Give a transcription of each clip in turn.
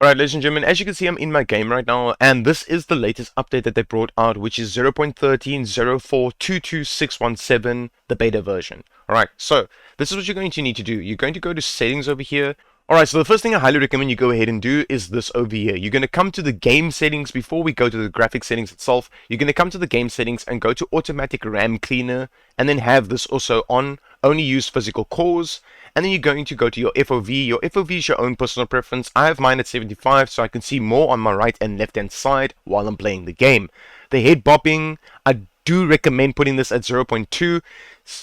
Alright, ladies and gentlemen, as you can see, I'm in my game right now, and this is the latest update that they brought out, which is 0.13.04.22617, the beta version. Alright, so this is what you're going to need to do. You're going to go to settings over here. Alright, so the first thing I highly recommend you go ahead and do is this over here. You're going to come to the game settings before we go to the graphic settings itself. You're going to come to the game settings and go to automatic RAM cleaner, and then have this also on, only use physical cores. And then you're going to go to your FOV. Your FOV is your own personal preference. I have mine at 75, so I can see more on my right and left hand side while I'm playing the game. The head bobbing, I do recommend putting this at 0.2.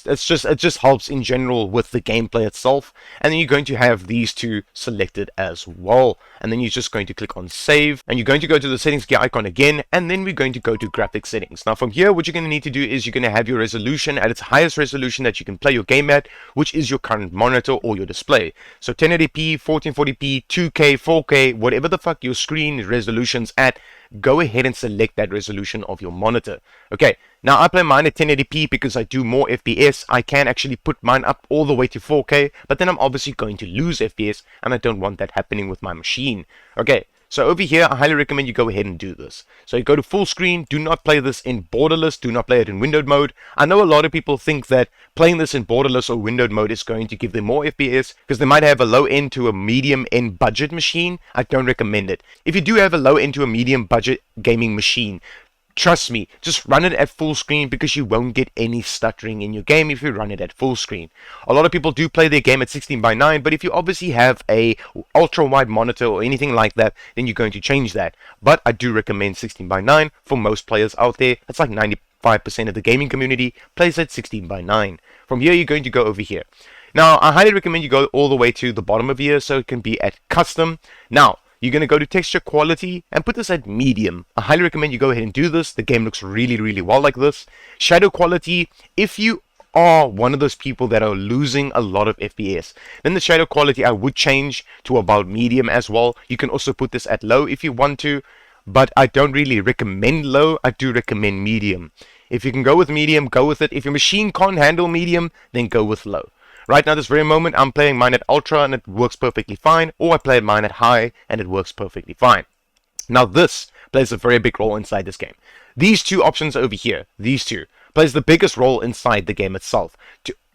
It just helps in general with the gameplay itself. And then you're going to have these two selected as well. And then you're just going to click on save, and you're going to go to the settings gear icon again, and then we're going to go to graphic settings. Now from here, what you're going to need to do is you're going to have your resolution at its highest resolution that you can play your game at, which is your current monitor or your display. So 1080p, 1440p, 2K, 4K, whatever the fuck your screen resolution's at, go ahead and select that resolution of your monitor. Okay, now I play mine at 1080p because I do more FPS. I can actually put mine up all the way to 4K, but then I'm obviously going to lose FPS, and I don't want that happening with my machine. Okay, so over here, I highly recommend you go ahead and do this. So you go to full screen. Do not play this in borderless. Do not play it in windowed mode. I know a lot of people think that playing this in borderless or windowed mode is going to give them more FPS because they might have a low end to a medium end budget machine. I don't recommend it. If you do have a low end to a medium budget gaming machine, trust me, just run it at full screen because you won't get any stuttering in your game if you run it at full screen. A lot of people do play their game at 16:9, but if you obviously have a ultra wide monitor or anything like that, then you're going to change that. But I do recommend 16:9 for most players out there. That's like 95% of the gaming community plays at 16:9. From here, you're going to go over here. Now, I highly recommend you go all the way to the bottom of here so it can be at custom. Now, you're going to go to texture quality and put this at medium. I highly recommend you go ahead and do this. The game looks really, really well like this. Shadow quality, if you are one of those people that are losing a lot of FPS, then the shadow quality I would change to about medium as well. You can also put this at low if you want to, but I don't really recommend low. I do recommend medium. If you can go with medium, go with it. If your machine can't handle medium, then go with low. Right now, this very moment, I'm playing mine at ultra and it works perfectly fine, or I play mine at high and it works perfectly fine. Now this plays a very big role inside this game. These two options over here, these two, plays the biggest role inside the game itself,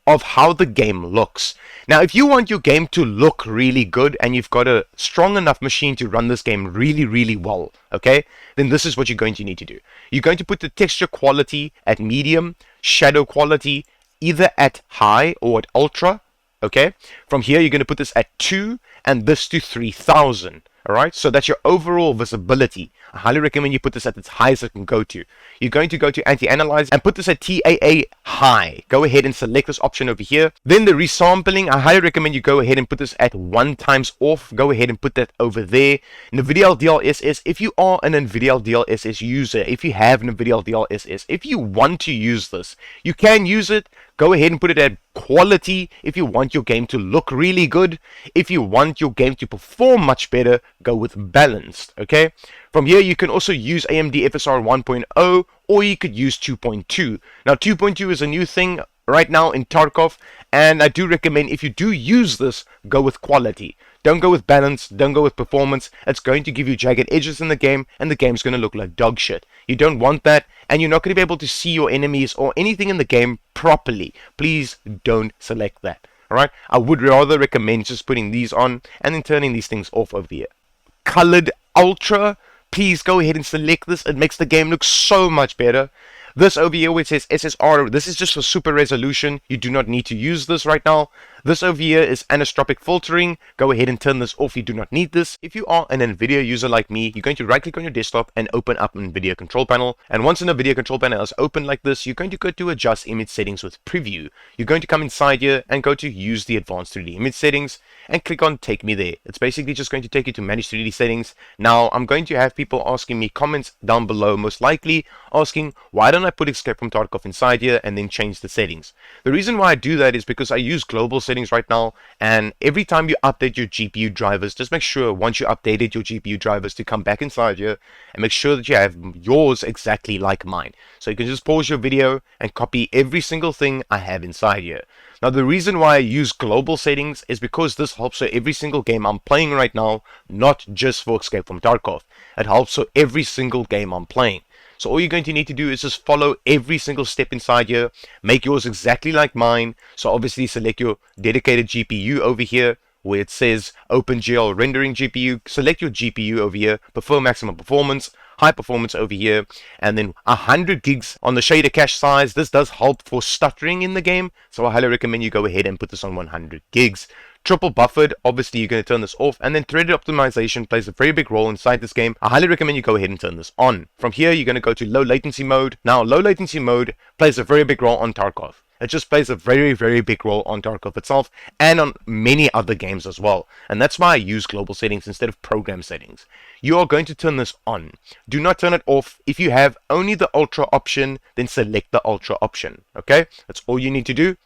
of how the game looks. Now, if you want your game to look really good and you've got a strong enough machine to run this game really, really well, okay, then this is what you're going to need to do. You're going to put the texture quality at medium, shadow quality either at high or at ultra. Okay, from here you're going to put this at 2 and this to 3000. Alright, so that's your overall visibility. I highly recommend you put this at its highest it can go to. You're going to go to anti-analyze and put this at TAA high. Go ahead and select this option over here. Then the resampling, I highly recommend you go ahead and put this at 1 times off. Go ahead and put that over there. NVIDIA DLSS, if you are an NVIDIA DLSS user, if you have NVIDIA DLSS, if you want to use this, you can use it. Go ahead and put it at quality if you want your game to look really good. If you want your game to perform much better, go with balanced, okay? From here, you can also use AMD FSR 1.0 or you could use 2.2. Now, 2.2 is a new thing right now in Tarkov, and I do recommend if you do use this, go with quality. Don't go with balance, don't go with performance. It's going to give you jagged edges in the game, and the game's going to look like dog shit. You don't want that, and you're not going to be able to see your enemies or anything in the game properly. Please don't select that. Alright? I would rather recommend just putting these on and then turning these things off over here. Colored Ultra, please go ahead and select this. It makes the game look so much better. This over here where it says SSR, this is just for super resolution. You do not need to use this right now. This over here is anisotropic filtering. Go ahead and turn this off. You do not need this. If you are an NVIDIA user like me, you're going to right click on your desktop and open up an NVIDIA control panel. And once an NVIDIA control panel is open like this, you're going to go to adjust image settings with preview. You're going to come inside here and go to use the advanced 3D image settings and click on take me there. It's basically just going to take you to manage 3D settings. Now I'm going to have people asking me comments down below, most likely asking why don't I put escape from Tarkov inside here and then change the settings. The reason why I do that is because I use global settings right now, and every time you update your GPU drivers, just make sure once you updated your GPU drivers to come back inside here and make sure that you have yours exactly like mine. So you can just pause your video and copy every single thing I have inside here. Now the reason why I use global settings is because this helps for every single game I'm playing right now, not just for Escape from Tarkov. It helps for every single game I'm playing. So all you're going to need to do is just follow every single step inside here, make yours exactly like mine. So obviously select your dedicated GPU over here where it says OpenGL rendering GPU, select your GPU over here, prefer maximum performance, high performance over here, and then 100 gigs on the shader cache size. This does help for stuttering in the game, so I highly recommend you go ahead and put this on 100 gigs. Triple buffered, obviously you're going to turn this off, and then threaded optimization plays a very big role inside this game. I highly recommend you go ahead and turn this on. From here you're going to go to low latency mode. Now low latency mode plays a very big role on Tarkov. It just plays a very, very big role on Tarkov itself and on many other games as well. And that's why I use global settings instead of program settings. You are going to turn this on. Do not turn it off. If you have only the ultra option, then select the ultra option. Okay? That's all you need to do.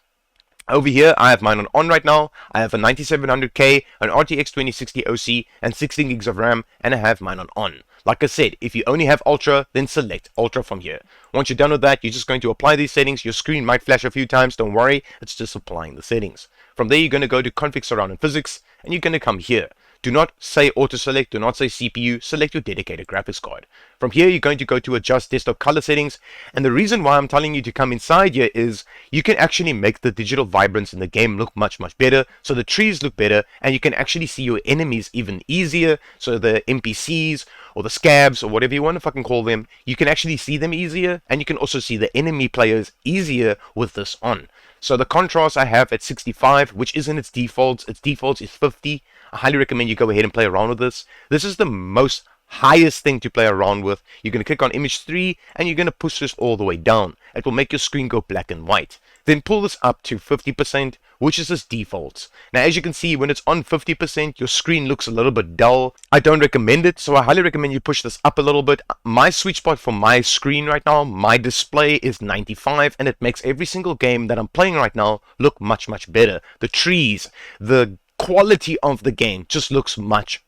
Over here, I have mine on right now. I have a 9700K, an RTX 2060 OC, and 16 gigs of RAM, and I have mine on. Like I said, if you only have Ultra, then select Ultra from here. Once you're done with that, you're just going to apply these settings. Your screen might flash a few times, don't worry, it's just applying the settings. From there, you're going to go to Config Surround and Physics, and you're going to come here. Do not say auto select, do not say CPU, select your dedicated graphics card. From here, you're going to go to adjust desktop color settings, and the reason why I'm telling you to come inside here is you can actually make the digital vibrance in the game look much better, so the trees look better, and you can actually see your enemies even easier, so the NPCs, or the scavs, or whatever you want to fucking call them, you can actually see them easier, and you can also see the enemy players easier with this on. So the contrast I have at 65, which isn't its defaults is 50. I highly recommend you go ahead and play around with this. This is the most highest thing to play around with. You're going to click on image 3 and you're going to push this all the way down. It will make your screen go black and white. Then pull this up to 50%, which is its defaults. Now as you can see, when it's on 50%, your screen looks a little bit dull. I don't recommend it, so I highly recommend you push this up a little bit. My sweet spot for my screen right now, my display is 95, and it makes every single game that I'm playing right now look much better. The trees, the quality of the game just looks much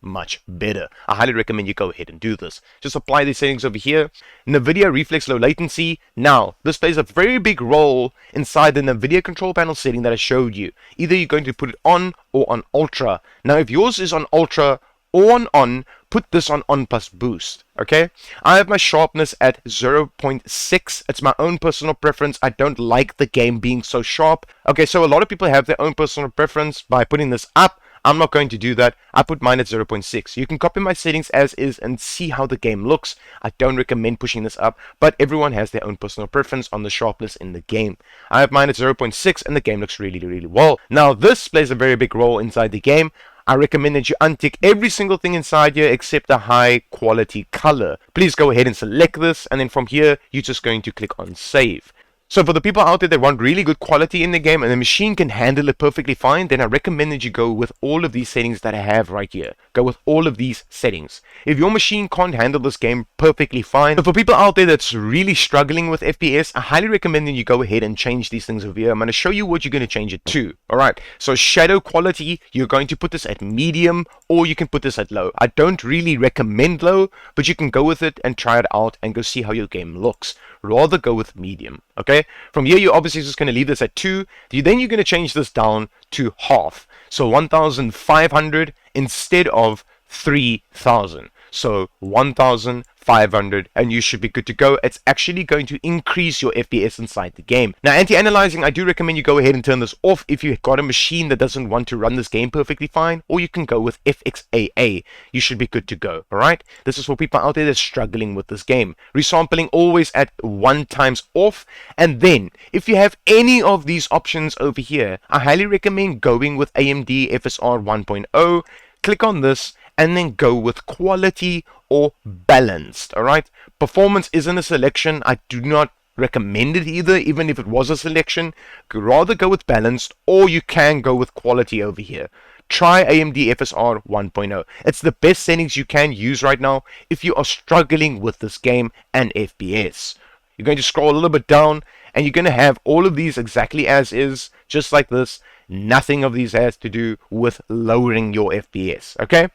better. I highly recommend you go ahead and do this. Just apply these settings over here. NVIDIA Reflex Low Latency. Now, this plays a very big role inside the NVIDIA control panel setting that I showed you. Either you're going to put it on or on Ultra. Now, if yours is on Ultra or on, put this on plus boost. Okay, I have my sharpness at 0.6. It's my own personal preference. I don't like the game being so sharp. Okay, so a lot of people have their own personal preference by putting this up. I'm not going to do that. I put mine at 0.6. You can copy my settings as is and see how the game looks. I don't recommend pushing this up, but everyone has their own personal preference on the sharpness in the game. I have mine at 0.6 and the game looks really well. Now this plays a very big role inside the game. I recommend that you untick every single thing inside here except the high quality color. Please go ahead and select this, and then from here you're just going to click on save. So for the people out there that want really good quality in the game and the machine can handle it perfectly fine, then I recommend that you go with all of these settings that I have right here. Go with all of these settings. If your machine can't handle this game perfectly fine, but for people out there that's really struggling with FPS, I highly recommend that you go ahead and change these things over here. I'm going to show you what you're going to change it to. Alright, so shadow quality, you're going to put this at medium or you can put this at low. I don't really recommend low, but you can go with it and try it out and go see how your game looks. Rather go with medium. Okay, from here you're obviously just going to leave this at 2. Then you're going to change this down to half, so 1500 instead of 3000. So 1500 and you should be good to go. It's actually going to increase your FPS inside the game. Now anti-analyzing, I do recommend you go ahead and turn this off if you've got a machine that doesn't want to run this game perfectly fine, or you can go with FXAA. You should be good to go. Alright, this is for people out there that's struggling with this game. Resampling always at 1 times off, and then if you have any of these options over here, I highly recommend going with AMD FSR 1.0. Click on this and then go with quality or balanced. Alright, performance isn't a selection. I do not recommend it either, even if it was a selection. Rather go with balanced, or you can go with quality over here. Try AMD FSR 1.0. It's the best settings you can use right now if you are struggling with this game and FPS. You're going to scroll a little bit down, and you're going to have all of these exactly as is, just like this. Nothing of these has to do with lowering your FPS, okay?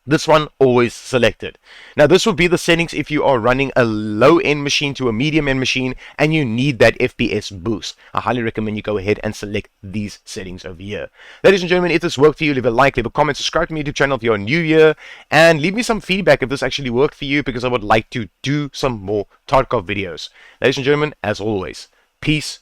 This one always selected. Now this would be the settings if you are running a low-end machine to a medium-end machine and you need that FPS boost. I highly recommend you go ahead and select these settings over here. Ladies and gentlemen, if this worked for you, leave a like, leave a comment, subscribe to my YouTube channel if you're new here, and leave me some feedback if this actually worked for you, because I would like to do some more Tarkov videos. Ladies and gentlemen, as always, peace